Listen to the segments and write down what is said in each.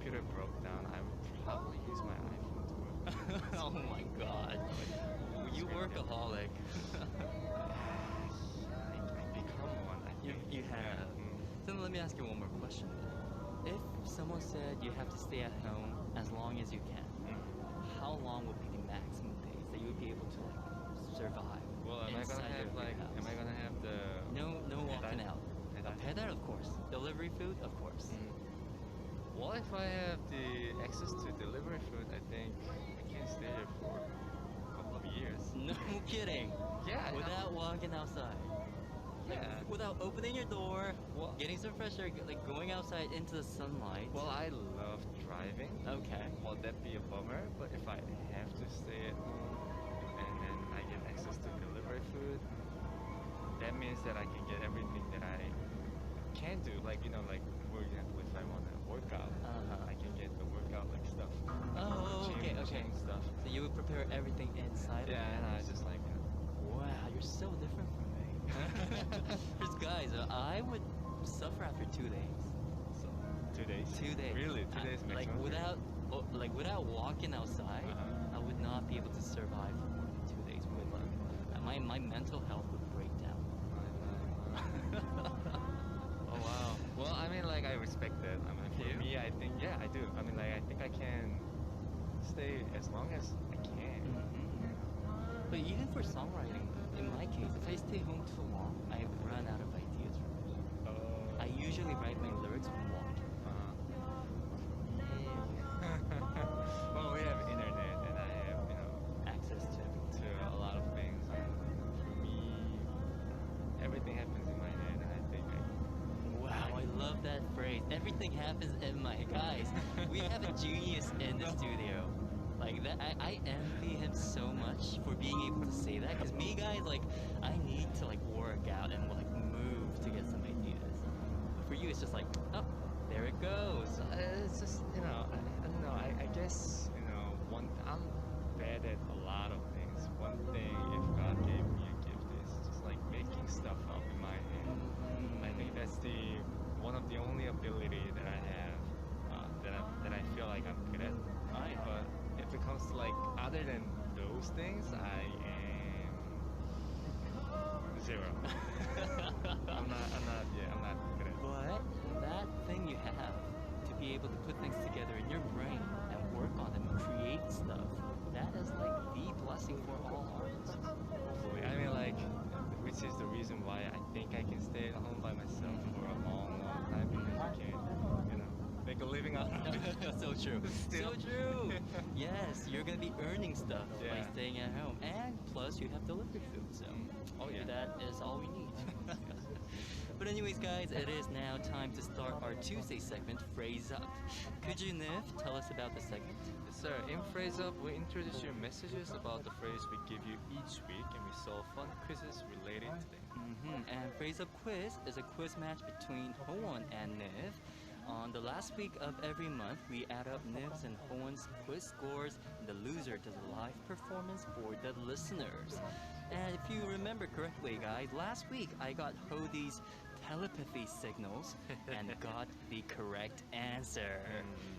computer broke down, I would probably use my iPhone to work. Oh my god. You workaholic. I become one, I think. You have. So let me ask you one more question. If someone said you have to stay at home as long as you can, how long would be the maximum days that you would be able to like survive? Well, am I gonna have the no walking out? Pet out, of course. Delivery food, of course. Well, if I have the access to delivery food, I think I can stay here for a couple of years. No kidding. Yeah. Without walking outside. Yeah. Like, without opening your door, getting some fresh air, like going outside into the sunlight. Well, I love driving. Okay. Well, that'd be a bummer, but if I have to stay at home and then I get access to delivery food, that means that I can get everything that I can do. Like, you know, like, for example, if I want to work out, I can get the workout, like, stuff. Oh, okay. Stuff. So you would prepare everything inside? Yeah, and I just like, you know. Wow, you're so different from me. Because guys, I would suffer after 2 days. So, 2 days? 2 days. Really? 2 days maximum? Without walking outside, I would not be able to survive for more than 2 days. My mental health would break down. Oh wow. Well, I mean, like, I respect that. I mean, for me, I think, yeah, I do. I mean, like, I think I can stay as long as I can. But even for songwriting, in my case, if I stay home too long, I run out of ideas for it. I usually write my lyrics when walking. Well, we have internet, and I have, you know, access to a lot of things. And for me, everything happens in my head, and I think Wow, I love that phrase. Everything happens in my guys. We have a genius in the studio. Like that, I envy him so much for being able to say that. Cause me, guys, like I need to like work out and like move to get some ideas. But for you, it's just like, oh, there it goes. It's just, you know, I don't know. I guess, you know, I'm bad at a lot of things. One thing, if God gave me a gift, is just like making stuff up in my head. I think that's one of the only ability that I have that I feel like I'm good at. But if it comes to like other than those things, I am 0. I'm not good at it. But that thing you have to be able to put things together in your brain and work on them and create stuff, that is like the blessing for all artists. Hopefully. I mean, like, which is the reason why I think I can stay at home by myself for a long, long time, because I can, you know, make a living out of it. So true. So true. Yes, you're gonna be earning stuff by staying at home, and plus you have delivery food. So, that is all we need. But anyways, guys, it is now time to start our Tuesday segment, Phrase Up. Could you, Niv, tell us about the segment? Yes, sir. In Phrase Up, we introduce you messages about the phrase we give you each week, and we solve fun quizzes relating to them. And Phrase Up Quiz is a quiz match between Howon and Niv. On the last week of every month, we add up Niv's and Howon's quiz scores, and the loser does a live performance for the listeners. And if you remember correctly, guys, last week I got Hody's telepathy signals and got the correct answer.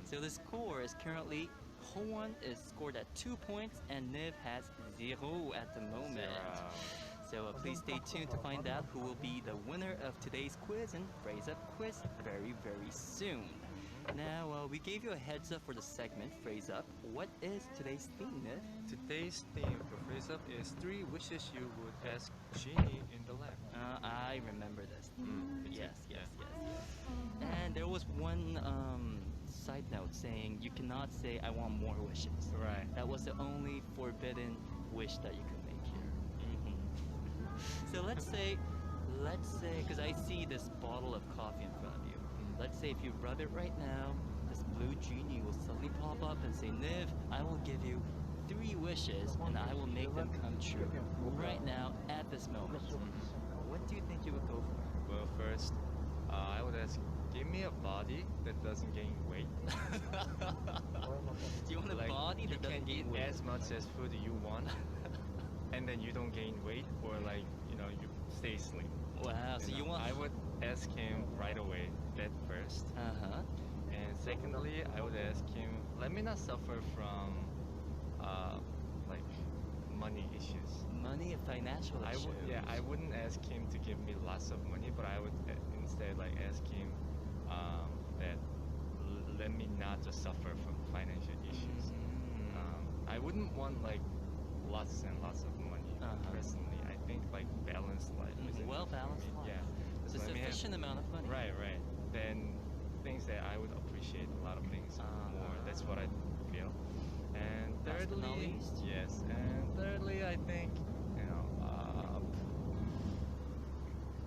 So the score is currently Howon is scored at 2 points and Niv has 0 at the moment. So please stay tuned to find out who will be the winner of today's quiz and Phrase Up quiz very, very soon. Now, we gave you a heads up for the segment, Phrase Up. What is today's theme, Niv? Today's theme for Phrase Up is 3 wishes you would ask Genie in the lamp. I remember this. Yes. And there was one side note saying you cannot say I want more wishes. Right. That was the only forbidden wish that you could make here. So let's say, because I see this bottle of coffee in front of you. Let's say if you rub it right now, this blue genie will suddenly pop up and say, Niv, I will give you 3 wishes and I will make them come true right now at this moment. What do you think you would go for? Well, first, I would ask, give me a body that doesn't gain weight. Do you want a body that doesn't gain weight? As much as food you want, and then you don't gain weight, or like, you know, you stay slim. Wow, so you want... I would ask him right away, that first. And And secondly, I would ask him, let me not suffer from uh, like money issues. Money and financial I issues. would, yeah, I wouldn't ask him to give me lots of money, but I would instead like ask him that let me not just suffer from financial issues. I wouldn't want like lots and lots of money personally. I think like balanced life is enough Well for balanced me. life. Yeah, It's just a let me have sufficient amount of money. right, right. Then things that I would appreciate a lot of things more. That's what I feel. And Last but not thirdly, least? yes. And thirdly, I think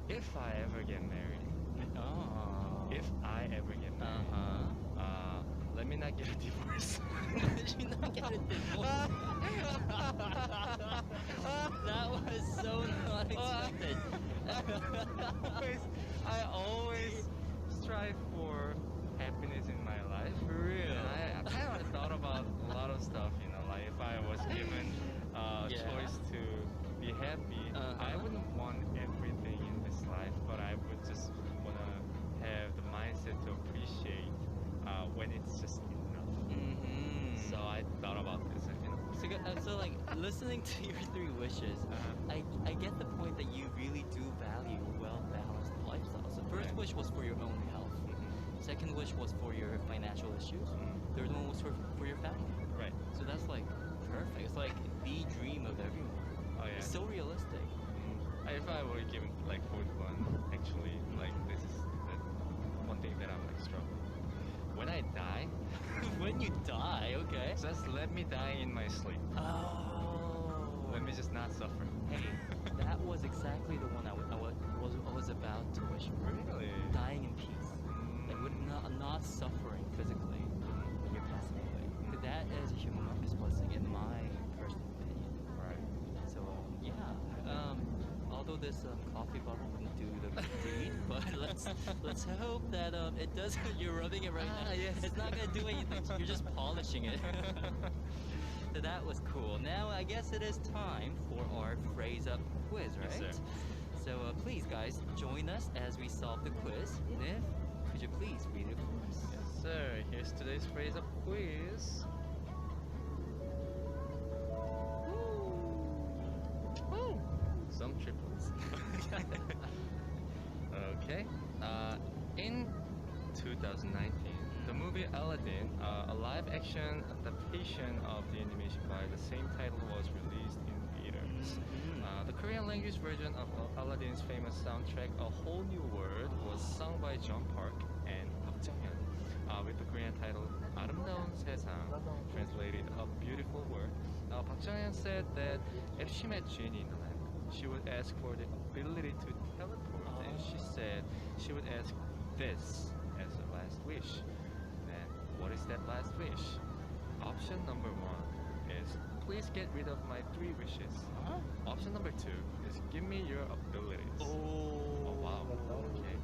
if I ever get married, Oh. if I ever get married, let me not get a divorce. Did you not get a divorce? That was so not expected. I always strive for happiness in my life. For real? And I kind of thought about a lot of stuff, like if I was given a Yeah. choice to be happy, I wouldn't want everything in this life, but I would just want to have the mindset to appreciate when it's just enough. So I thought about this, So like listening to your three wishes, I get the point that you really do value a well-balanced lifestyle. So first wish was for your own health. Second wish was for your financial issues. Third one was for your family. Right. So that's like perfect. It's like the dream of everyone. Oh yeah. It's so realistic. If I were given like fourth one, actually, like this is the one thing that I'm like struggling. When I die, When you die, okay. just let me die in my sleep. Oh. Let me just not suffer. Hey, that was exactly the one I was about to wish for. Really? Dying in peace. Like not suffering physically when you're passing away. That is a humongous blessing in my personal opinion. Right. So although this coffee bottle wouldn't do the deed, but let's hope that it does. You're rubbing it right now. Yes. It's not gonna do anything. You're just polishing it. So that was cool. Now I guess it is time for our phrase up quiz, right? Yes, sir. So please, guys, join us as we solve the quiz. Niv, could you please read it for us? Yes, sir. Here's today's phrase of quiz. Woo! Some triplets. Okay. In 2019, the movie Aladdin, a live-action adaptation of the animation by the same title, was released in theaters. The Korean language version of Aladdin's famous soundtrack, A Whole New World, was sung by John Park and Park Jang-hyun, with the Korean title 아름다운 세상, translated A Beautiful World. Park Jang-hyun said that if she met Genie in the lamp, she would ask for the ability to teleport, and she said she would ask this as her last wish. Then, what is that last wish? Option number 1 is please get rid of my 3 wishes. Option number 2 is give me your abilities. Oh wow. Okay.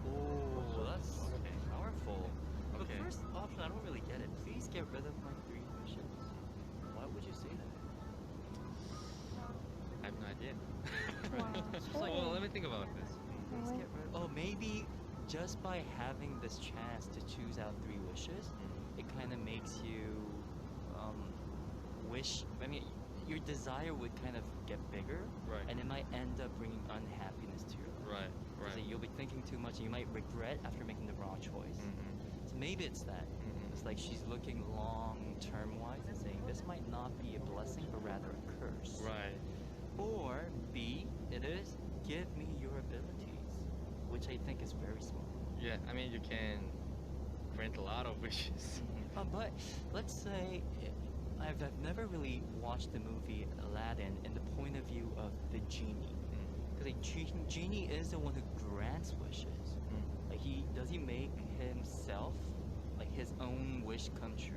Oh, that's Okay. powerful. But Okay. first option, I don't really get it. Please get rid of my 3 wishes. Why would you say that? I have no idea. It's just like, Well, let me think about this. please get rid. Oh, maybe just by having this chance to choose out 3 wishes, it kind of makes you wish. I mean, your desire would kind of get bigger, Right. and it might end up bringing unhappiness to your life. Right. Right. So you'll be thinking too much, and you might regret after making the wrong choice. So maybe it's that. It's like she's looking long-term wise and saying this might not be a blessing, but rather a curse. Right. Or B, it is give me your abilities, which I think is very smart. Yeah. I mean, you can grant a lot of wishes. But let's say I've never really watched the movie Aladdin in the point of view of the genie. Because genie is the one who grants wishes. Like does he make himself like his own wish come true?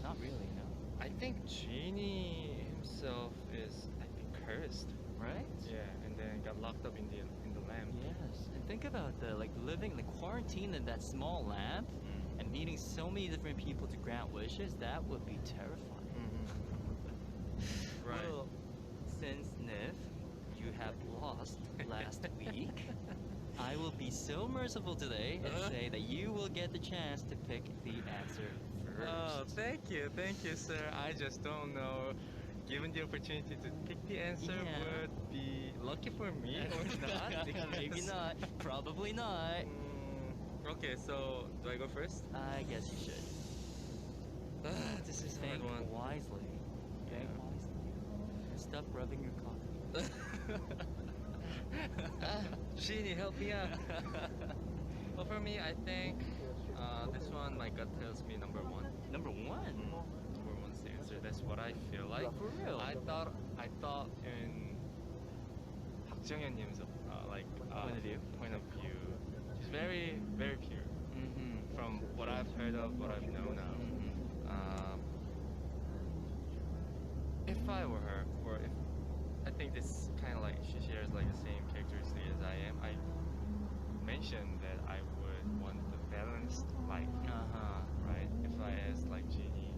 Not really, no. I think Genie himself is, I think, cursed. Right? Yeah, and then got locked up in the lamp. Yes. And think about living the quarantine in that small lamp and meeting so many different people to grant wishes. That would be terrifying. Right. Well, since Niv, you have lost last week, I will be so merciful today and say that you will get the chance to pick the answer Oh, first. thank you, sir. I just don't know. Given the opportunity to pick the answer Yeah. would be lucky for me or not. Maybe Because not. Probably not. Okay, so do I go first? I guess you should. This is a hard Think one. wisely. Think Yeah. wisely. And stop rubbing your coffee. Genie, help me out. Well, for me, I think this one, my gut tells me number one. Number one. Number one's the answer. That's what I feel like. For real. I thought in 박정현님's point of view, she's very very pure. Mm-hmm. From what I've heard of, what I've known of. If I were her, or if I think this kind of like she shares like the same characteristic as I am, I mentioned that I would want the balanced life, Uh-huh. right? If I asked like Genie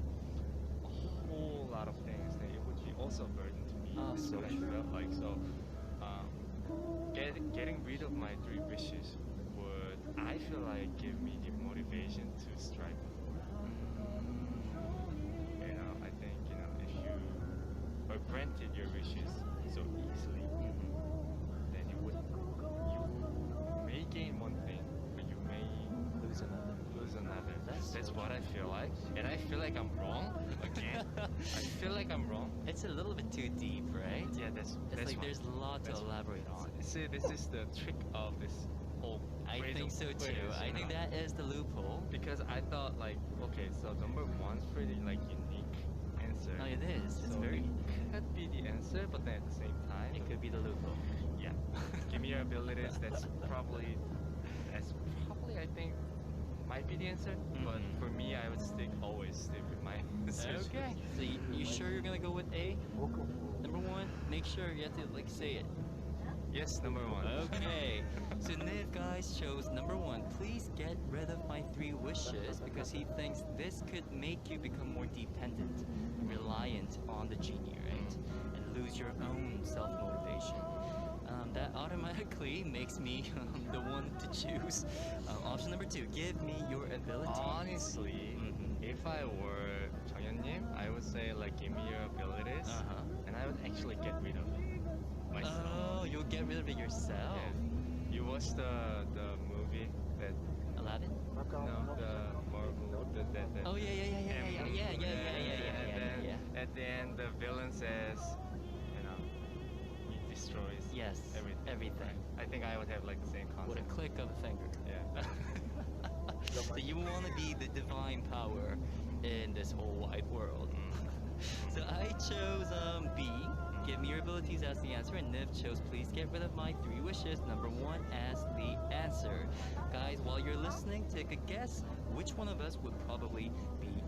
a whole lot of things, then it would be also a burden to me. Oh, That's so what I true. felt like. So, getting rid of my three wishes would, I feel like, give me the motivation to strive more. You know, I think, you know, if you are granted your wishes so easily, then you may gain one thing, but you may Lose another. lose another. That's so what I feel like, and I feel like I'm wrong again. I feel like I'm wrong. It's a little bit too deep, right? Yeah, that's It's like fine. there's a lot to That's fine. elaborate on. See, this is the trick of this whole. I phrase think of so quiz, too. you I think know? that is the loophole. Because I thought like, okay, so number one's pretty like unique answer. Oh, it is. It's So very. it could be the answer, but then at the same time, It could be the loophole. yeah. Give me your abilities. That's probably I think might be the answer. But Mhm. for me, I would always stick with my answer. Okay. So you sure you're gonna go with A? Number one. Make sure you have to like say it. Yes, number one. Okay. So Niv guys chose number one. Please get rid of my three wishes because he thinks this could make you become more dependent, reliant on the genie, right? And lose your own self-motivation. That automatically makes me the one to choose. Option number two, give me your abilities. Honestly, Mhm. if I were 정현님, I would say like give me your abilities, Uh-huh. and I would actually get rid of myself. Oh, you'll get rid of it yourself. Yeah. You watched the movie that Aladdin? the Marvel that Oh yeah, yeah, yeah, yeah, yeah, yeah, yeah, yeah, yeah, yeah, yeah, and yeah, then yeah. at the end the villain says, you know, he destroys Yes, everything. everything. I think I would have like the same With a concept. click of a finger. Yeah. So you want to be the divine power in this whole wide world. So I chose B. Give me your abilities as the answer, and Niv chose please get rid of my three wishes. Number one as the answer. Guys, while you're listening, take a guess which one of us would probably be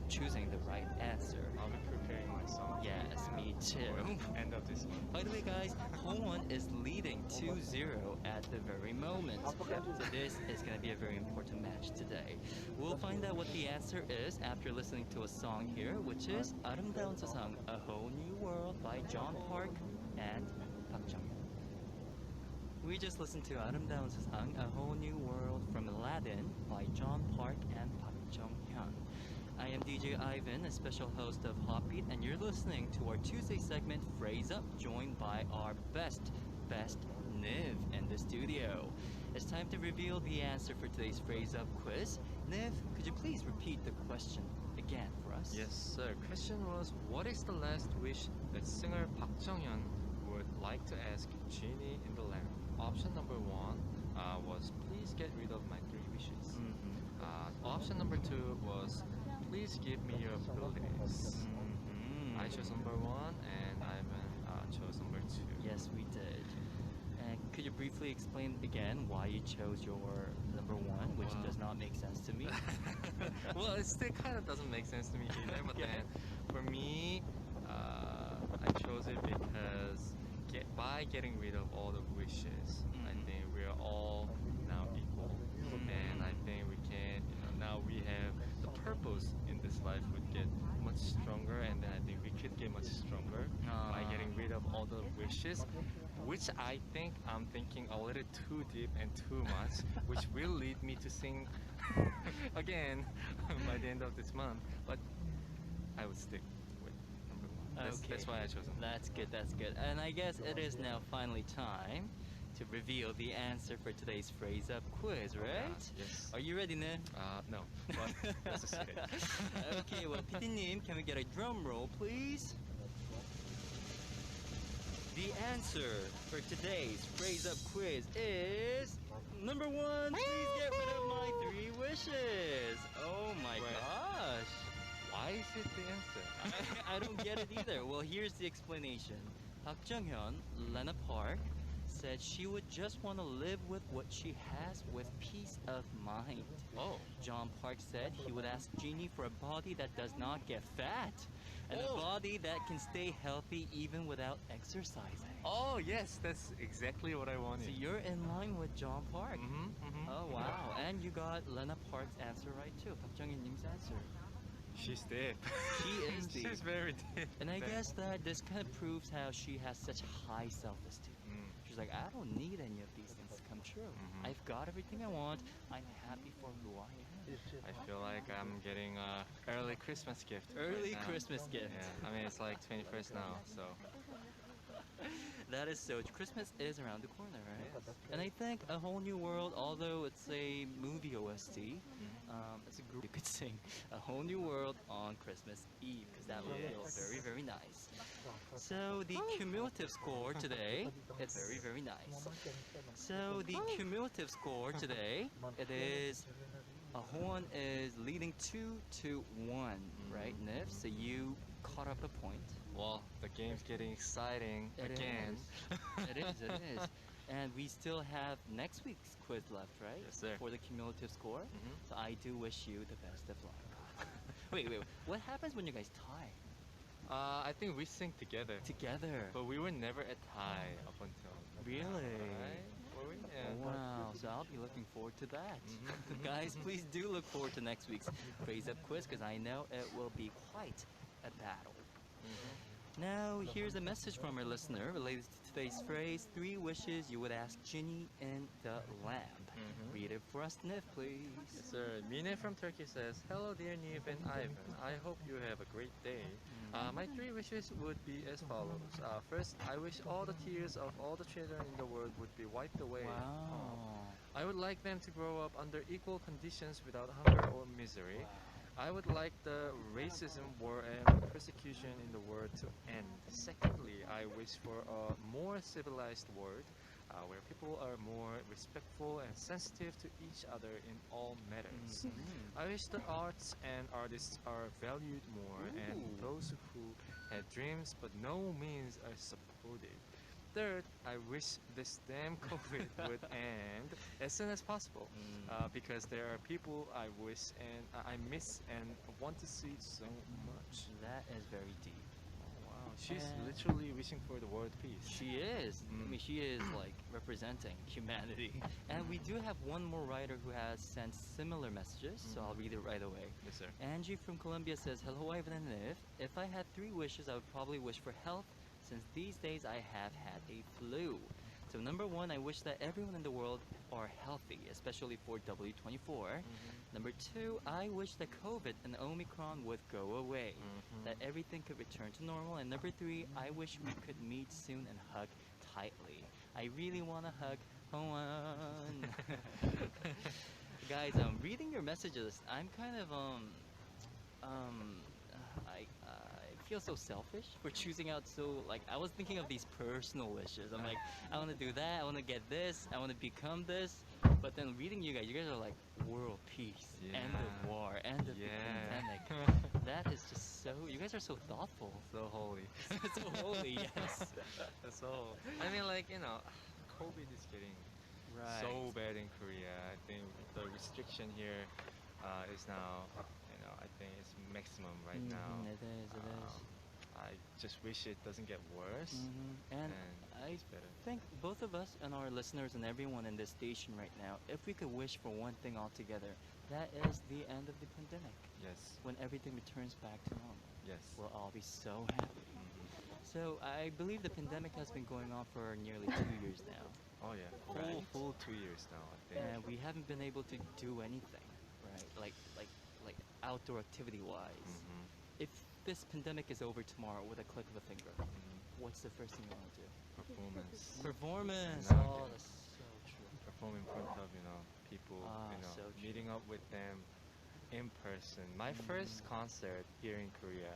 choosing the right answer. I'll be preparing my song. Yes, me too. End of this one. By the way, guys, Howon is leading 2-0 at the very moment. So this is going to be a very important match today. We'll find out what the answer is after listening to a song here, which is 아름다운 세상, A Whole New World by John Park and Park Jung-hyun. We just listened to 아름다운 세상, A Whole New World from Aladdin by John Park and Park Jung-hyun. I am DJ Ivan, a special host of HOTBEAT, and you're listening to our Tuesday segment, Phrase Up, joined by our best Niv in the studio. It's time to reveal the answer for today's Phrase Up quiz. Niv, could you please repeat the question again for us? Yes, sir. Question was, what is the last wish that singer Park Jung-hyun would like to ask Genie in the lamp? Option number one was, please get rid of my three wishes. Option number two was, please give me your abilities. I chose number one, and Ivan chose number two. Yes, we did. And could you briefly explain again why you chose your number one, which Wow. does not make sense to me? Well, it still kind of doesn't make sense to me either, but Okay. then for me, I chose it because by getting rid of all the wishes, I think we're all now equal. And I think we can, now we have the purpose in this life would get much stronger, and then I think we could get much stronger by Uh, getting rid of all the wishes, which I think I'm thinking a little too deep and too much, which will lead me to sing again by the end of this month. But I would stick with number one. That's okay, why I chose them. that's good, that's good. And I guess it is now finally time to reveal the answer for today's phrase up quiz, right? Yes. Are you ready, Ne? No, but let's just hit it. Okay, well, PD님, can we get a drum roll, please? The answer for today's phrase up quiz is number one. Please get rid of my three wishes. Oh my Wait. gosh. Why is it the answer? I don't get it either. Well, here's the explanation. Park Jung-hyun, Lena Park, said she would just want to live with what she has with peace of mind. Oh. John Park said he would ask Jeannie for a body that does not get fat and a Oh. body that can stay healthy even without exercising. Oh yes, that's exactly what I wanted. So you're in line with John Park. Mm-hmm. Oh wow, and you got Lena Park's answer right too. Park Jung-hyun's answer. She's deep. She is deep. She's very deep. And I guess that this kind of proves how she has such high self-esteem. Mm. She's like, I don't need any of these things to come true. Mhm. I've got everything I want. I'm happy for who I am. I feel like I'm getting a early Christmas gift. Early right now. Christmas gift. Yeah, I mean it's like 21st now, so. That is so. Christmas is around the corner, right? And I think A Whole New World, although it's a movie OST, it's a group you could sing A Whole New World on Christmas Eve because that would feel Yes. very, very nice. So the cumulative score today, it's very, very nice. So the cumulative score today, it is Hoon is leading 2-1, right, Nif? So you caught up a point. Well, the game's getting exciting It again. It is, it is. And we still have next week's quiz left, right? Yes, sir. For the cumulative score. Mhm. So I do wish you the best of luck. wait. What happens when you guys tie? I think we sing together, Together. but we were never a tie up until. Really? Right? Were we? Yeah. Wow, so I'll be looking forward to that. Mhm. Guys, please do look forward to next week's Phrase Up quiz because I know it will be quite a battle. Now, here's a message from our listener related to today's phrase, 3 wishes you would ask Ginny in the lamp. Mhm. Read it for us, Nif, please. Yes, sir. Mine from Turkey says, "Hello, dear Nive and Ivan. I hope you have a great day. My 3 wishes would be as follows. First, I wish all the tears of all the children in the world would be wiped away. Wow. I would like them to grow up under equal conditions without hunger or misery. I would like the racism, war, and persecution in the world to end. Secondly, I wish for a more civilized world where people are more respectful and sensitive to each other in all matters. I wish the arts and artists are valued more and Ooh. those who had dreams but no means are supported. Third, I wish this damn COVID would end as soon as possible because there are people I wish and I miss and want to see so much." That is very deep. Wow, she's And- literally wishing for the world peace. She is. I Mm. mean, she is like representing humanity. And we do have one more writer who has sent similar messages, so I'll read it right away. Yes, sir. Angie from Colombia says, "Hello, Ivan and Niv. If I had 3 wishes, I would probably wish for health, since these days I have had a flu. So number 1, I wish that everyone in the world are healthy, especially for W24. Number 2, I wish that COVID and Omicron would go away, that everything could return to normal. And number 3, I wish we could meet soon and hug tightly. I really want to hug Hoan." Guys, reading your messages, I'm kind of I feel so selfish for choosing out I was thinking of these personal wishes. I'm like, I want to do that, I want to get this, I want to become this. But then reading you guys are like world peace, end of Yeah. war, end of the Yeah. pandemic. That is just so, you guys are so thoughtful. So holy. So holy, yes. That's all. I mean, like, COVID is getting Right. so bad in Korea. I think the restriction here is now, I think it's maximum right now. It is, it is. I just wish it doesn't get worse And and I it's better. think both of us and our listeners and everyone in this station right now, if we could wish for one thing altogether, that is the end of the pandemic. Yes. When everything returns back to normal, Yes. we'll all be so happy. Hmm. So I believe the pandemic has been going on for nearly 2 years now. Oh yeah. Right. Full 2 years now, I think. And we haven't been able to do anything, right? Like outdoor activity wise. Hmm. If this pandemic is over tomorrow with a click of a finger, Hmm. what's the first thing you want to do? Performance. Performance. No, Oh, okay. that's so true. Perform in front of people, Ah, so true. meeting up with them in person. My first concert here in Korea,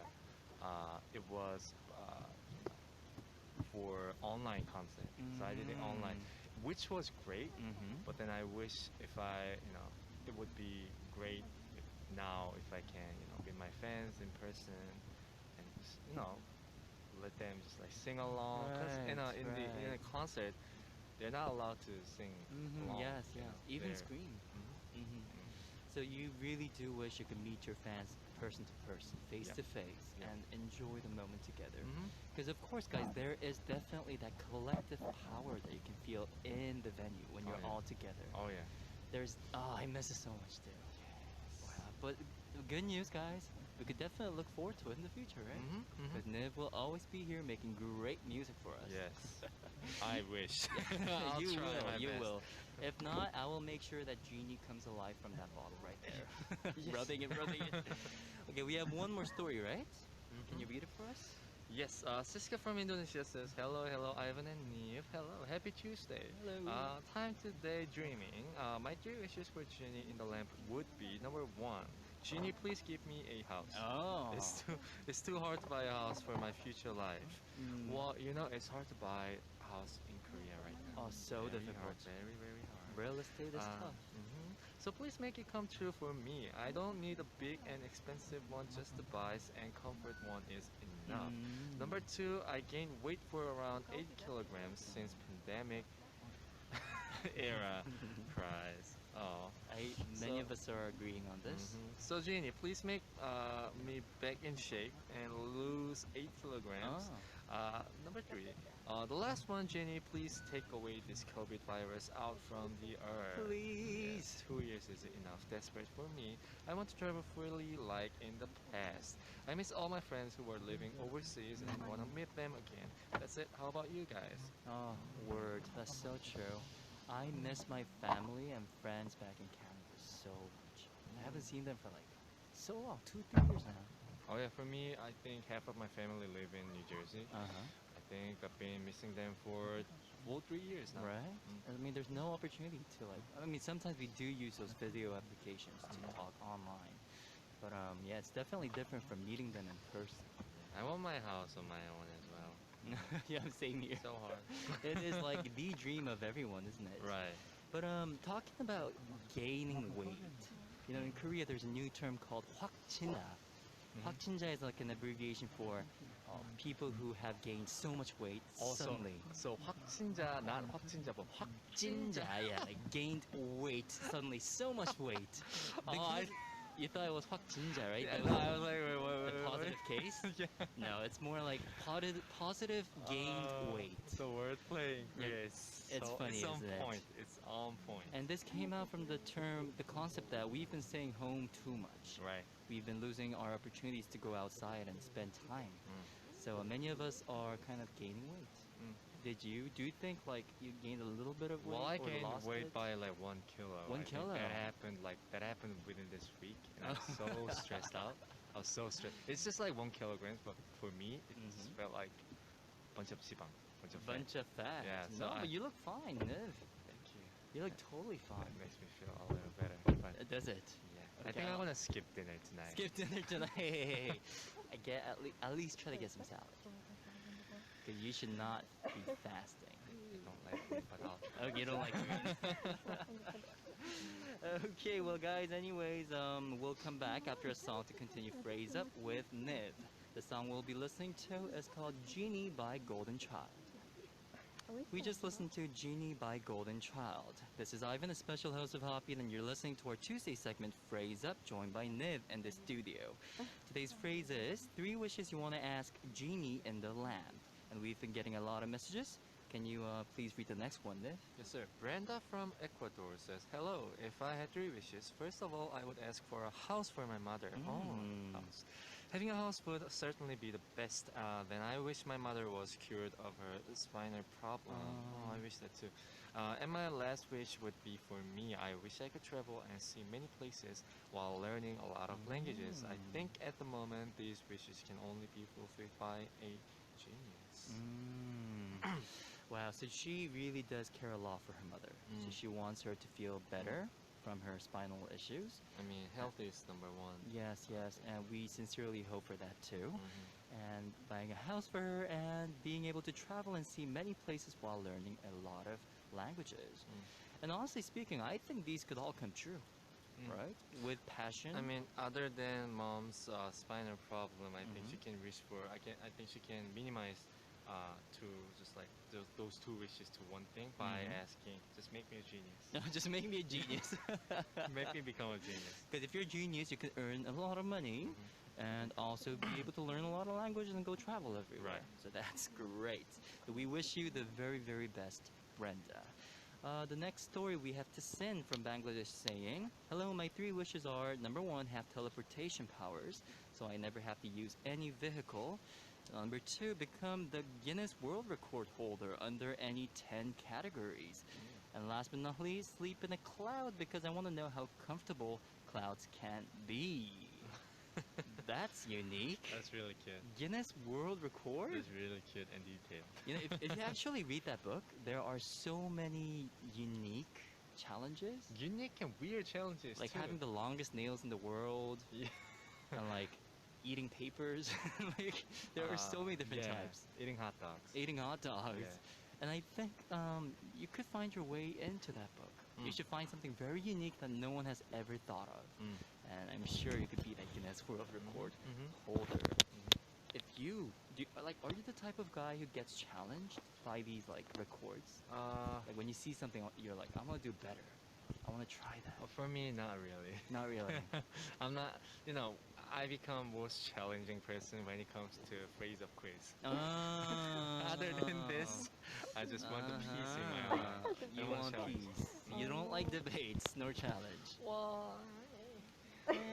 it was for online concert. So I did it online, which was great. Mm-hmm. But then I wish if I, it would be great if now if I can, be my fans in person and just, let them just like sing along. Cause Right, in a right. concert, they're not allowed to sing Mm-hmm. along. Yes, yes. Even They're, scream. mhm, Mm-hmm. mhm. So you really do wish you could meet your fans person to person, face Yeah. to face, Yeah. and enjoy the moment together. Mhm. Because of course, guys, there is definitely that collective power that you can feel in the venue when Oh you're yeah. all together. Oh yeah. I miss it so much too. Yes. Wow. But good news, guys. We could definitely look forward to it in the future, right? Mhm. Mhm. Because Niv will always be here making great music for us. Yes. I wish. I'll You try will, my you best. will. If not, I will make sure that Genie comes alive from that bottle right there. Yes. Rubbing it. Okay, we have one more story, right? Can you Mhm. read it for us? Yes, Sisca from Indonesia says, hello, hello, Ivan and Neve. Hello, happy Tuesday. Hello. Time to daydreaming. My three wishes for Genie in the lamp would be number one, Genie, please give me a house. Oh. It's too hard to buy a house for my future life. Mm. Well, it's hard to buy a house in Korea right now. Oh, so Very difficult. hard, very, very hard. Real estate is tough. Mhm. So please make it come true for me. I don't need a big and expensive one, just the buys and comfort one is enough. Mm. Number two, I gained weight for around 8 kilograms since pandemic era. Cries. Oh. Many So, of us are agreeing on this. so Jeannie, please make me back in shape and lose 8 kilograms. Oh. Number three, the last one, Jenny, please take away this COVID virus out from the earth. Please. Yes, 2 years is enough. Desperate for me. I want to travel freely like in the past. I miss all my friends who are living overseas and want to meet them again. That's it. How about you guys? Oh, word. That's so true. I miss my family and friends back in Canada so much. I haven't seen them for like so long, 2, 3 years now. Oh yeah, for me, I think half of my family live in New Jersey. Uh-huh. I think I've been missing them for full 3 years now. Right? I mean, there's no opportunity to like. I mean, sometimes we do use those video applications to talk online, but yeah, it's definitely different from meeting them in person. I want my house on my own as well. Yeah, same here. So hard. It is like the dream of everyone, isn't it? Right. But talking about gaining weight, in Korea there's a new term called 확진자. 확진자 is like an abbreviation for people who have gained so much weight suddenly. So 확진자, not 확진자, but 확진자, 확진자. yeah, like gained weight suddenly, so much weight. You thought it was 확진자, right? Yeah, That no, was I was like, the wait. positive case? Yeah. No, it's more like positive gained weight. The wordplay in Yeah, Korea is it's funny, it's on isn't it? point. It's on point. And this came out from the concept that we've been staying home too much. Right. We've been losing our opportunities to go outside and spend time. So many of us are kind of gaining weight. Did you? Do you think like you gained a little bit of weight Well, I or gained lost weight it? by like 1 kilo. 1 I think kilo? that happened within this week, and I was so stressed out. I was so stressed. It's just like 1 kilogram, but for me, it just felt like bunch of sibang, bunch of fat. Bunch of fat. Yeah, so No, I- but you look fine, Niv. Thank you. You look totally fine. That makes me feel a little better. But Does it? yeah, I Okay, think I'm I'll- gonna skip dinner tonight. Skip dinner tonight. Hey. I get at least try to get some salad. Because you should not be fasting. I don't like it, but I'll try. Oh, you don't like green. Okay, well, guys, anyways, we'll come back after a song to continue Phrase Up with Niv. The song we'll be listening to is called Genie by Golden Child. We just listened to Genie by Golden Child. This is Ivan, a special host of HOTBEAT, and you're listening to our Tuesday segment, Phrase Up, joined by Niv in the studio. Today's phrase is three wishes you want to ask Genie in the lamp. And we've been getting a lot of messages. Can you please read the next one, Niv? Yes, sir. Brenda from Ecuador says, "Hello. If I had three wishes, first of all, I would ask for a house for my mother. Oh, house. Having a house would certainly be the best. Then I wish my mother was cured of her spinal problem. Oh, I wish that too. And my last wish would be for me. I wish I could travel and see many places while learning a lot of languages. I think at the moment these wishes can only be fulfilled by a genius." Mm. Wow, so she really does care a lot for her mother. So she wants her to feel better from her spinal issues. I mean, health is number one. Yes, yes, and we sincerely hope for that too. Mhm. And buying a house for her and being able to travel and see many places while learning a lot of languages. And honestly speaking, I think these could all come true, right? With passion. I mean, other than mom's spinal problem, I think she can wish for. I think she can minimize to just like those two wishes to one thing by asking, "Just make me a genius. Just make me a genius. Make me become a genius." Because if you're a genius, you can earn a lot of money and also be able to learn a lot of languages and go travel everywhere. Right. So that's great. So we wish you the very, very best, Brenda. The next story we have Tasin from Bangladesh saying, "Hello, my three wishes are number one, have teleportation powers, so I never have to use any vehicle. Number two, become the Guinness World Record holder under any 10 categories. And last but not least, sleep in a cloud because I want to know how comfortable clouds can be." That's unique. That's really cute. Guinness World Record? That's really cute and detailed. You know, if you actually read that book, there are so many unique challenges. Unique and weird challenges Like too. having the longest nails in the world Yeah. and like eating papers. Like there are so many different yeah. types. Eating hot dogs. Eating hot dogs. Yeah. And I think you could find your way into that book. You should find something very unique that no one has ever thought of. And I'm sure you could be that Guinness World Record holder. If you, are you the type of guy who gets challenged by these like records? Like when you see something, you're like, "I'm gonna do better. I want to try that." Well, for me, not really. Not really. I'm not. I become most challenging person when it comes to phrase of quiz. Other than this, I just want the peace in my life. You I want challenge. peace. You don't like debates nor challenge.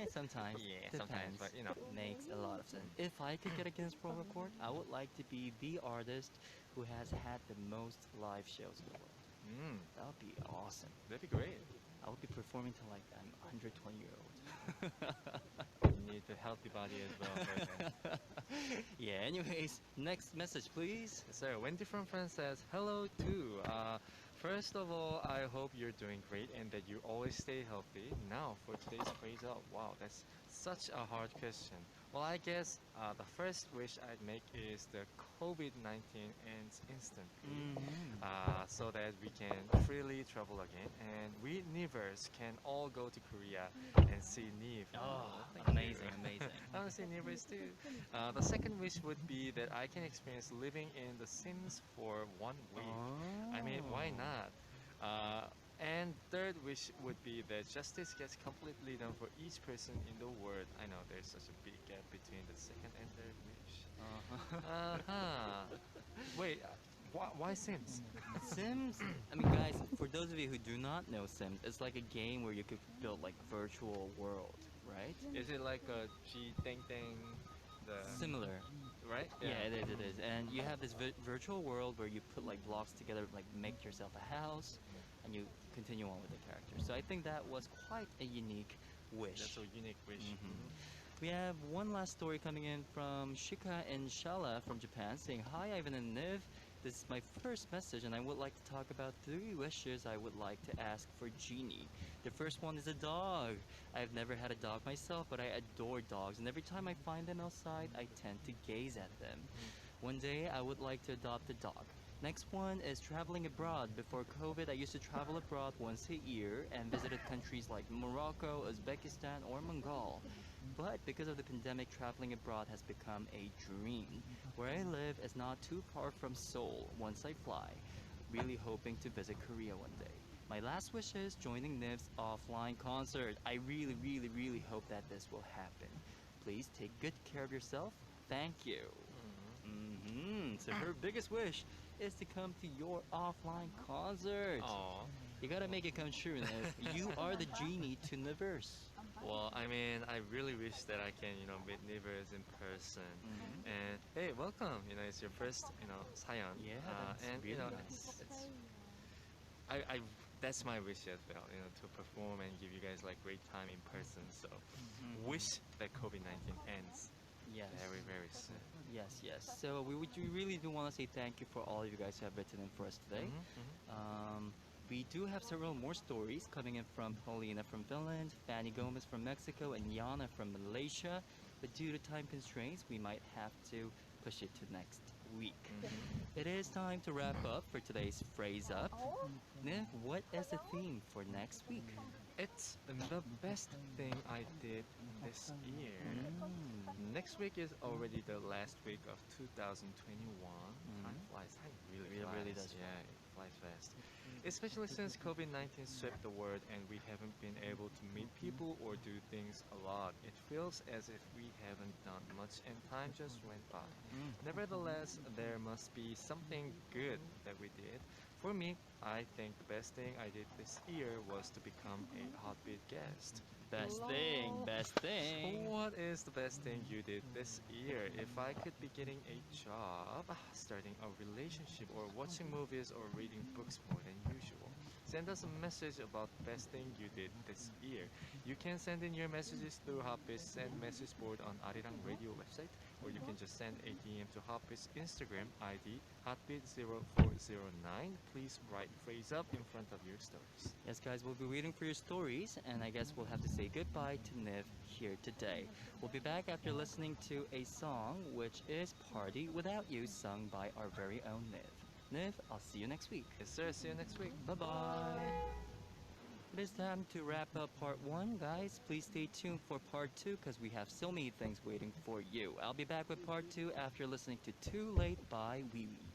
Sometimes. Yeah, Depends. sometimes, but Makes a lot of sense. If I could get a Guinness World Record, I would like to be the artist who has had the most live shows in the world. That would be awesome. That'd be great. I would be performing to like I'm 120-year-old. You need a healthy body as well. For that. Yeah, anyways, next message please. Yes, sir. Wendy from France says, "Hello too. First of all, I hope you're doing great and that you always stay healthy. Now, for today's phrase up, wow, that's such a hard question. Well, I guess the first wish I'd make is the COVID-19 ends instantly, so that we can freely travel again, and we Nivers can all go to Korea and see Nive. Oh, thank you. amazing, amazing. I want to see Nivers too. The second wish would be that I can experience living in The Sims for 1 week. I mean, why not? And third wish would be that justice gets completely done for each person in the world. I know there's such a big gap between the second and third wish. Wait, why Sims? Sims, I mean guys, for those of you who do not know Sims, it's like a game where you could build like virtual world, right? Is it like a G Dang Dang? Similar. Right? Yeah, it is. And you have this virtual world where you put like blocks together, like make yourself a house, and you continue on with the character. So I think that was quite a unique wish. That's a unique wish. We have one last story coming in from Shika and Shala from Japan saying, "Hi Ivan and Niv, this is my first message and I would like to talk about three wishes I would like to ask for Genie. The first one is a dog. I've never had a dog myself, but I adore dogs, and every time I find them outside, I tend to gaze at them. One day, I would like to adopt a dog. Next one is traveling abroad. Before COVID, I used to travel abroad once a year and visited countries like Morocco, Uzbekistan, or Mongol. But because of the pandemic, traveling abroad has become a dream. Where I live is not too far from Seoul once I fly. really hoping to visit Korea one day. My last wish is joining NIV's offline concert. I really, really, really hope that this will happen. Please take good care of yourself. Thank you. So her biggest wish is to come to your offline concert. Aw. You gotta make it come true, Niv. You are the genie to Niverse. Well, I mean, I really wish that I can, meet neighbors in person. And hey, welcome. It's your first, Sayan. Yeah, that's and really it's, nice. it's I that's my wish as well. To perform and give you guys like great time in person. So wish that COVID-19 ends Yes. very very soon. Yes. So we really do want to say thank you for all of you guys who have written in for us today. We do have several more stories coming in from Paulina from Finland, Fanny Gomez from Mexico, and Yana from Malaysia. But due to time constraints, we might have to push it to next week. It is time to wrap up for today's Phrase Up. Niv, what is the theme for next week? It's the best thing I did this year. Next week is already the last week of 2021. Time flies. Time really Really, flies. really does Yeah, it flies fast. Especially since COVID-19 swept the world and we haven't been able to meet people or do things a lot. It feels as if we haven't done much and time just went by. Nevertheless, there must be something good that we did. For me, I think the best thing I did this year was to become a HOTBEAT guest. Best thing, best thing. What is the best thing you did this year? If I could be getting a job, starting a relationship, or watching movies or reading books more than usual, send us a message about the best thing you did this year. You can send in your messages through HOTBEAT's send message board on Arirang Radio website, or you can just send a DM to HOTBEAT's Instagram ID, HOTBEAT0409. Please write phrase up in front of your stories. Yes, guys, we'll be waiting for your stories, and I guess we'll have to say goodbye to Niv here today. We'll be back after listening to a song, which is Party Without You, sung by our very own Niv. Niv, I'll see you next week. Yes, sir. See you next week. Bye-bye. It is time to wrap up part 1, guys. Please stay tuned for part 2 because we have so many things waiting for you. I'll be back with part 2 after listening to Too Late by Wee Wee.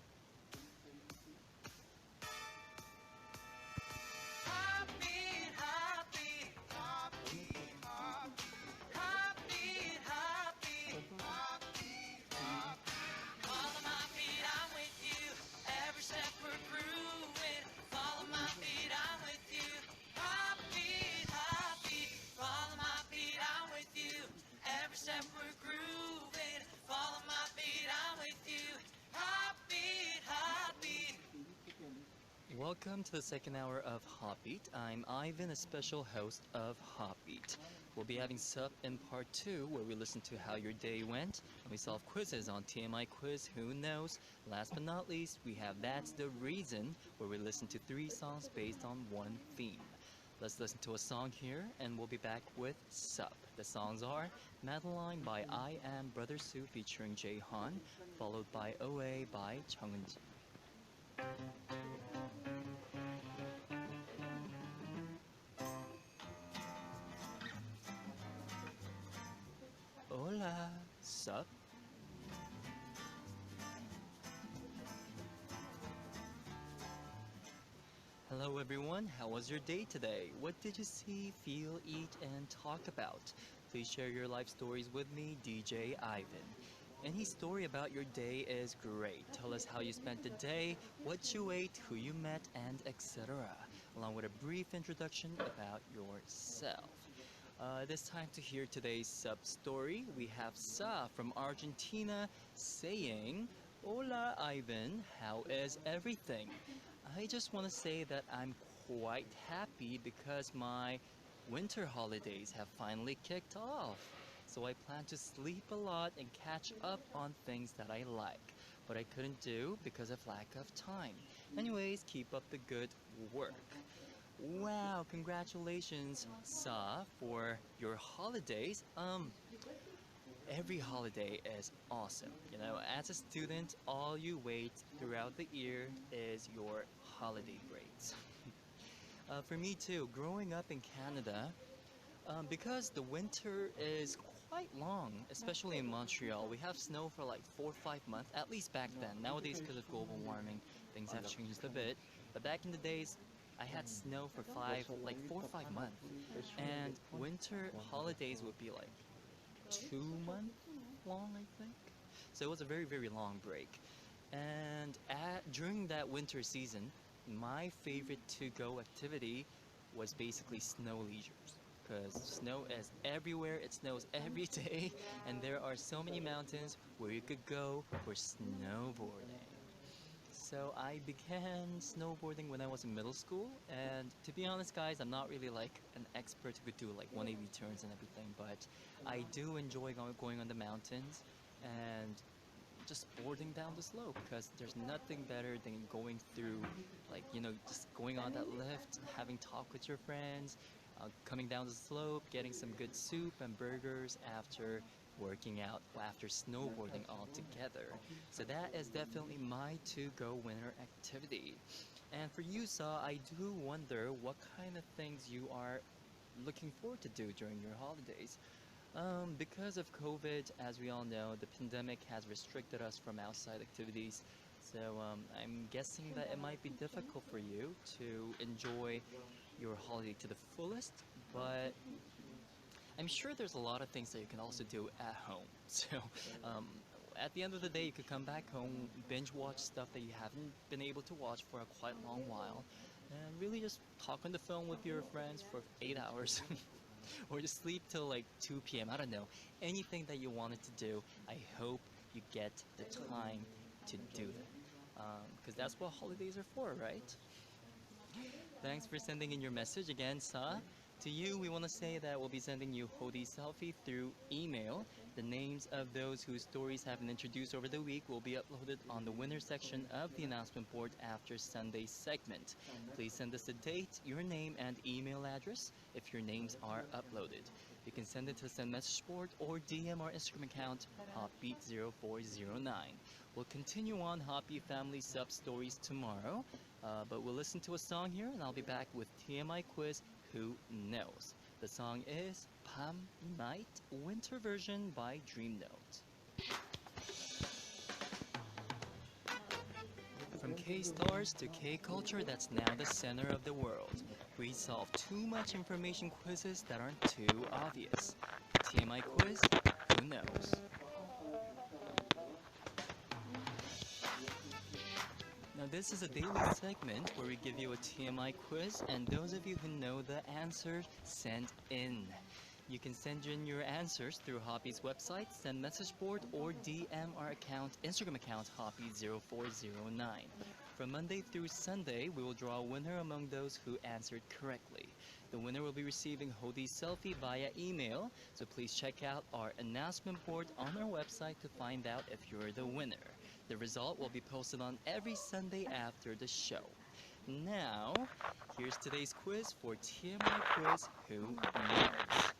Welcome to the second hour of HOTBEAT. I'm Ivan, a special host of HOTBEAT. We'll be having Ssup in part 2, where we listen to how your day went, and we solve quizzes on TMI Quiz Who Knows. Last but not least, we have That's the Reason, where we listen to 3 songs based on one theme. Let's listen to a song here, and we'll be back with Ssup. The songs are Madeline by I Am Brother Sue featuring Jae Han, followed by OA by Changjo. Hola, Ssup. Hello everyone, how was your day today? What did you see, feel, eat, and talk about? Please share your life stories with me, DJ Ivan. Any story about your day is great. Tell us how you spent the day, what you ate, who you met, and etc. Along with a brief introduction about yourself. It is time to hear today's Ssup story. We have Sa from Argentina saying, Hola Ivan, how is everything? I just want to say that I'm quite happy because my winter holidays have finally kicked off. So I plan to sleep a lot and catch up on things that I like, but I couldn't do because of lack of time. Anyways, keep up the good work. Wow, congratulations, Sa, for your holidays. Every holiday is awesome. You know, as a student, all you wait throughout the year is your holiday breaks. For me too, growing up in Canada, because the winter is quite long, especially in Montreal, we have snow for like 4 or 5 months, at least back then. Nowadays, because of global warming, Things have changed a bit. But back in the days, I had snow for like 4 or 5 months. And winter holidays would be like 2 months long, I think. So it was a very, very long break. And during that winter season, my favorite to-go activity was basically snow leisures. Because snow is everywhere, it snows every day, and there are so many mountains where you could go for snowboarding. So I began snowboarding when I was in middle school, and to be honest, guys, I'm not really like an expert who could do like 180 turns and everything, but I do enjoy going on the mountains and just boarding down the slope because there's nothing better than going through, like, just going on that lift, having talk with your friends, coming down the slope, getting some good soup and burgers after working out, after snowboarding all together. So that is definitely my to-go winter activity. And for you, Sa, I do wonder what kind of things you are looking forward to do during your holidays. Because of COVID, as we all know, the pandemic has restricted us from outside activities. So I'm guessing that it might be difficult for you to enjoy your holiday to the fullest, but I'm sure there's a lot of things that you can also do at home. So um, at the end of the day, you could come back home, binge watch stuff that you haven't been able to watch for a quite long while, and really just talk on the phone with your friends for 8 hours. Or just sleep till like 2 p.m. I don't know. Anything that you wanted to do, I hope you get the time to do them. Because that's what holidays are for, right? Thanks for sending in your message again, Sa. To you, we want to say that we'll be sending you Hodi Selfie through email. The names of those whose stories have been introduced over the week will be uploaded on the winner section of the announcement board after Sunday's segment. Please send us the date, your name, and email address if your names are uploaded. You can send it to the send message board or DM our Instagram account, HOTBEAT0409. We'll continue on HOTBEAT Family Sub stories tomorrow, but we'll listen to a song here, and I'll be back with TMI quiz. Who knows? The song is Pam Night Winter version by Dream Note. From K-stars to K-culture that's now the center of the world, we solve too much information quizzes that aren't too obvious. TMI quiz, who knows? Now this is a daily segment where we give you a TMI quiz, and those of you who know the answer, send in. You can send in your answers through Hoppy's website, send message board, or DM our Instagram account, Hoppy0409. From Monday through Sunday, we will draw a winner among those who answered correctly. The winner will be receiving Hodi Selfie via email, so please check out our announcement board on our website to find out if you're the winner. The result will be posted on every Sunday after the show. Now, here's today's quiz for TMI Quiz Who Knows.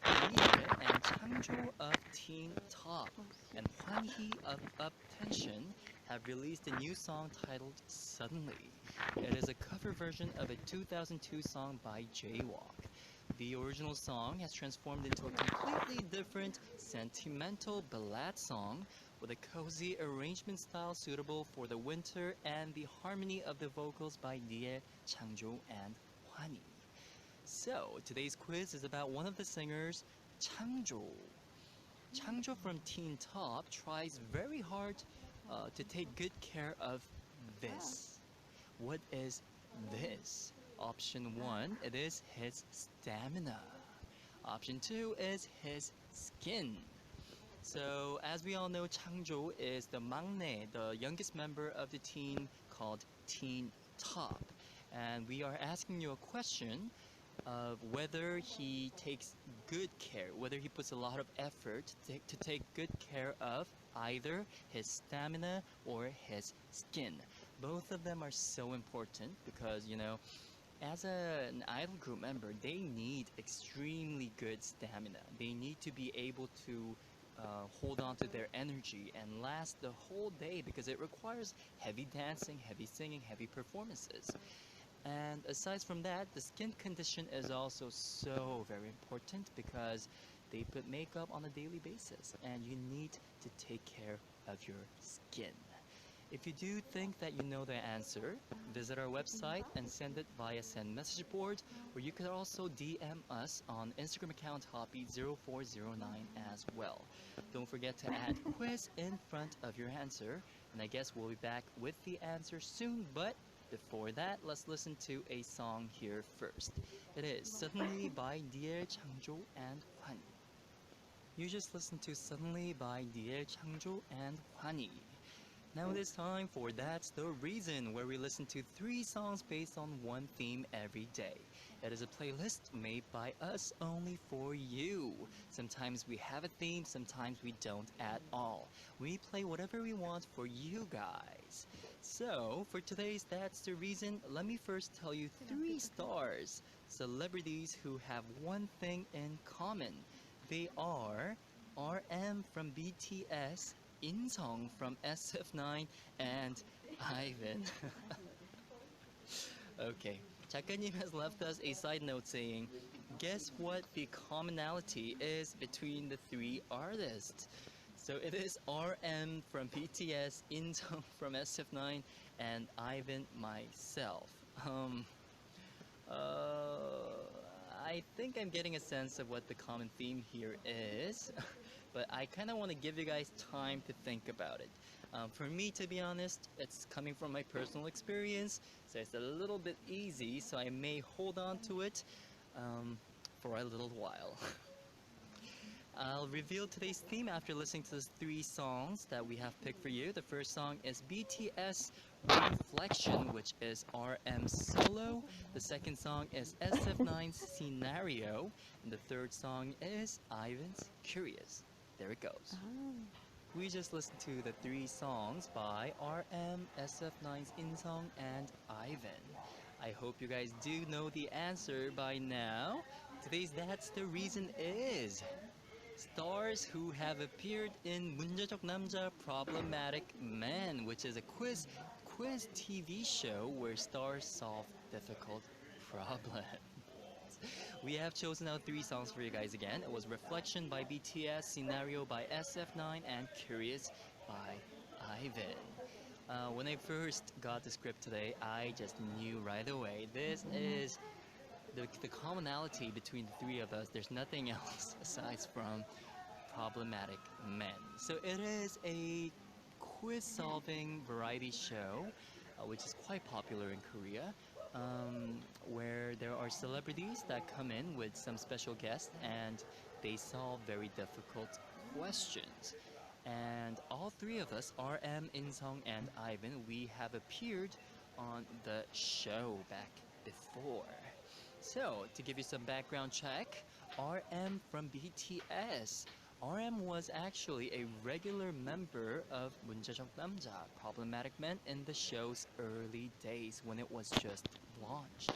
NIve and Changjo of Teen Top and Hwanhee of Up Tension have released a new song titled Suddenly. It is a cover version of a 2002 song by Jaywalk. The original song has transformed into a completely different, sentimental ballad song with a cozy arrangement style suitable for the winter and the harmony of the vocals by NIve, Changjo, and Hwanhee. So, today's quiz is about one of the singers, Changjo. Changjo from Teen Top tries very hard to take good care of this. What is this? Option 1, it is his stamina. Option 2 is his skin. So, as we all know, Changjo is the maknae, the youngest member of the team called Teen Top. And we are asking you a question of whether he takes good care, whether he puts a lot of effort to take good care of either his stamina or his skin. Both of them are so important because, as an idol group member, they need extremely good stamina. They need to be able to hold on to their energy and last the whole day because it requires heavy dancing, heavy singing, heavy performances. And aside from that, the skin condition is also so very important because they put makeup on a daily basis and you need to take care of your skin. If you do think that you know the answer, visit our website and send it via send message board, or you could also DM us on Instagram account HOTBEAT0409 as well. Don't forget to add quiz in front of your answer, and I guess we'll be back with the answer soon, but before that, let's listen to a song here first. It is Suddenly by dear Changjo and Hwan. You just listened to Suddenly by dear Changjo and Hwani. Now it is time for That's the Reason, where we listen to 3 songs based on one theme every day. It is a playlist made by us only for you. Sometimes we have a theme, sometimes we don't at all. We play whatever we want for you guys. So, for today's That's the Reason, let me first tell you 3 stars, celebrities who have one thing in common. They are RM from BTS, Insong from SF9, and Ivan. Okay, 작가님 has left us a side note saying, guess what the commonality is between the 3 artists? So it is RM from BTS, Insong from SF9, and Ivan myself. I think I'm getting a sense of what the common theme here is, but I kind of want to give you guys time to think about it. For me, to be honest, it's coming from my personal experience, so it's a little bit easy, so I may hold on to it for a little while. I'll reveal today's theme after listening to the 3 songs that we have picked for you. The first song is BTS Reflection, which is RM Solo. The second song is SF9's Scenario. And the third song is Ivan's Curious. There it goes. We just listened to the 3 songs by RM, SF9's Insong, and Ivan. I hope you guys do know the answer by now. Today's That's the Reason is stars who have appeared in 문제적 남자 Problematic Man, which is a quiz TV show where stars solve difficult problems. We have chosen out 3 songs for you guys again. It was Reflection by BTS, Scenario by SF9, and Curious by Ivan. When I first got the script today, I just knew right away this is the commonality between the 3 of us. There's nothing else aside from problematic men. So it is a quiz-solving variety show, which is quite popular in Korea, where there are celebrities that come in with some special guests and they solve very difficult questions. And all 3 of us, RM, Insong, and Ivan, we have appeared on the show back before. So, to give you some background check, RM from BTS. RM was actually a regular member of 문제적 남자, Problematic Men, in the show's early days when it was just launched.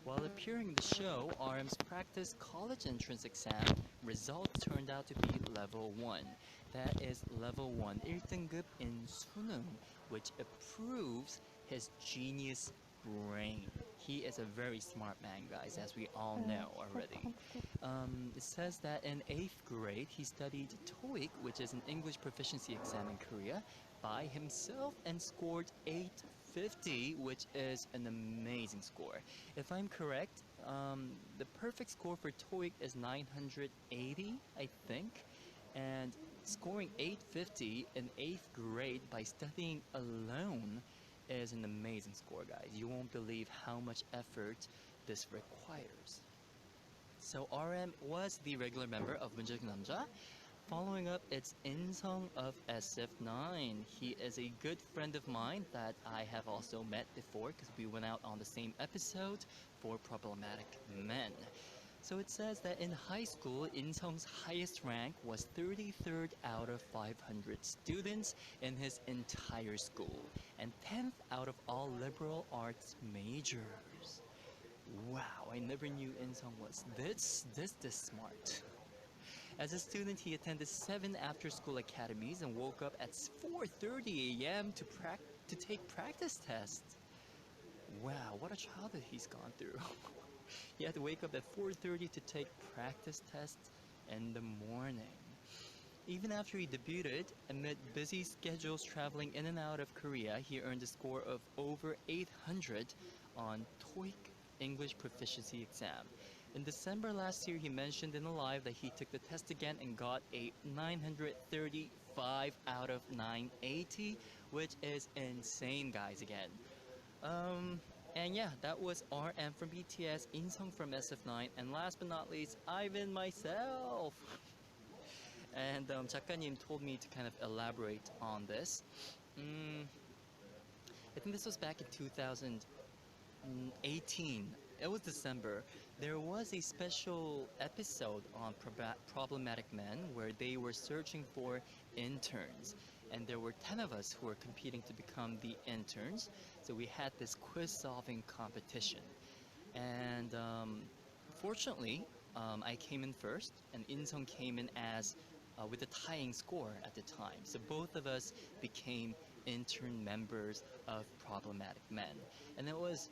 While appearing in the show, RM's practice college entrance exam result turned out to be level 1. That is level 1, 1등급 in 수능, which approves his genius brain. He is a very smart man, guys, as we all know already. It says that in 8th grade, he studied TOEIC, which is an English proficiency exam in Korea, by himself and scored 850, which is an amazing score. If I'm correct, the perfect score for TOEIC is 980, I think, and scoring 850 in 8th grade by studying alone is an amazing score, guys. You won't believe how much effort this requires. So RM was the regular member of 문제적 남자. Following up, it's Insong of SF9. He is a good friend of mine that I have also met before because we went out on the same episode for Problematic Men. So it says that in high school, Insong's highest rank was 33rd out of 500 students in his entire school, and 10th out of all liberal arts majors. Wow, I never knew Insong was this smart. As a student, he attended 7 after-school academies and woke up at 4:30 a.m. to take practice tests. Wow, what a childhood he's gone through. He had to wake up at 4:30 to take practice tests in the morning. Even after he debuted, amid busy schedules traveling in and out of Korea, he earned a score of over 800 on TOEIC English proficiency exam. In December last year, he mentioned in a live that he took the test again and got a 935 out of 980, which is insane, guys, again. And yeah, that was RM from BTS, Insung from SF9, and last but not least, Ivan myself. And 작가님 told me to kind of elaborate on this. I think this was back in 2018. It was December. There was a special episode on Problematic Men where they were searching for interns. And there were 10 of us who were competing to become the interns. So we had this quiz solving competition. And fortunately, I came in first, and Insung came in as with a tying score at the time. So both of us became intern members of Problematic Men. And it was,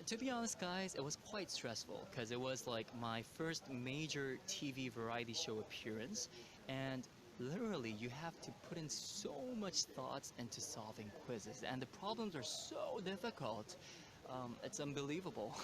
to be honest, guys, it was quite stressful because it was like my first major TV variety show appearance. And literally, you have to put in so much thoughts into solving quizzes. And the problems are so difficult. It's unbelievable.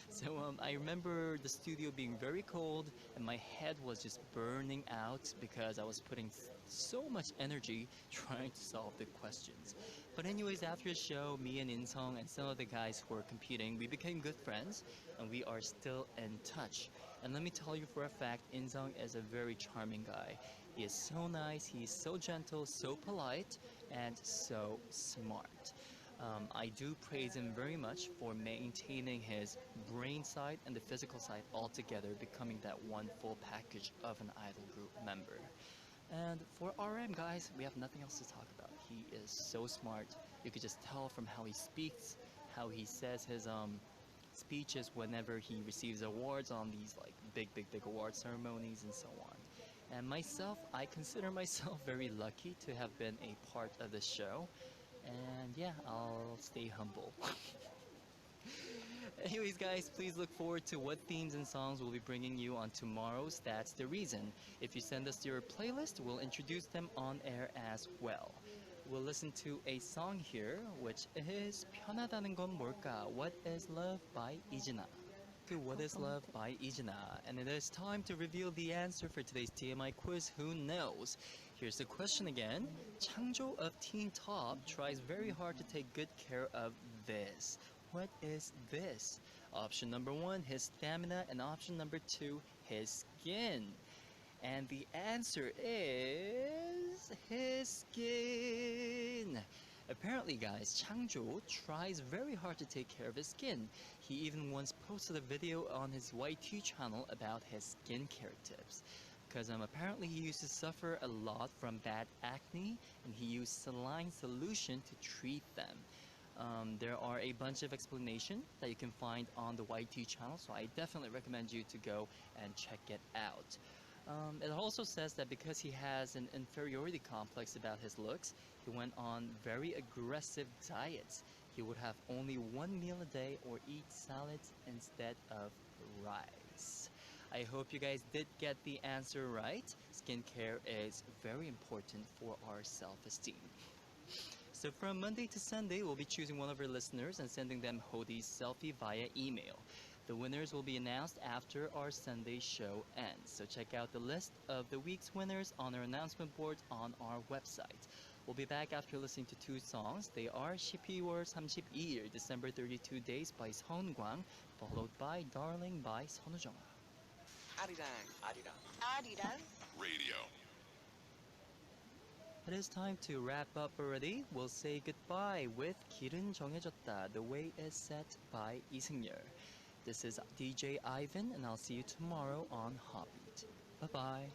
So I remember the studio being very cold and my head was just burning out because I was putting so much energy trying to solve the questions. But anyways, after the show, me and Insung and some of the guys who were competing, we became good friends and we are still in touch. And let me tell you for a fact, Insung is a very charming guy. He is so nice, he is so gentle, so polite, and so smart. I do praise him very much for maintaining his brain side and the physical side all together, becoming that one full package of an idol group member. And for RM, guys, we have nothing else to talk about. He is so smart. You could just tell from how he speaks, how he says his speeches whenever he receives awards on these like big award ceremonies and so on. And myself, I consider myself very lucky to have been a part of this show. And yeah, I'll stay humble. Anyways, guys, please look forward to what themes and songs we'll be bringing you on tomorrow's That's the Reason. If you send us your playlist, we'll introduce them on air as well. We'll listen to a song here, which is 편하다는 건 뭘까? What is Love by 이진아. To What is Love by 이진아. And it is time to reveal the answer for today's TMI quiz, Who Knows? Here's the question again. Changjo of Teen Top tries very hard to take good care of this. What is this? Option number 1, his stamina, and option number 2, his skin. And the answer is his skin. Apparently, guys, Changjo tries very hard to take care of his skin. He even once posted a video on his YT channel about his skincare tips. Because apparently he used to suffer a lot from bad acne, and he used saline solution to treat them. There are a bunch of explanations that you can find on the YT channel, so I definitely recommend you to go and check it out. It also says that because he has an inferiority complex about his looks, he went on very aggressive diets. He would have only one meal a day or eat salads instead of rice. I hope you guys did get the answer right. Skincare is very important for our self-esteem. So from Monday to Sunday, we'll be choosing one of our listeners and sending them Hodi's selfie via email. The winners will be announced after our Sunday show ends. So check out the list of the week's winners on our announcement board on our website. We'll be back after listening to 2 songs. They are 12월 32일, December 32 Days by Seongwang, followed by Darling by 선우정아. 아리랑 Radio. It is time to wrap up already. We'll say goodbye with 길은 정해졌다. The way is set by 이승열. This is DJ Ivan, and I'll see you tomorrow on HOTBEAT. Bye-bye.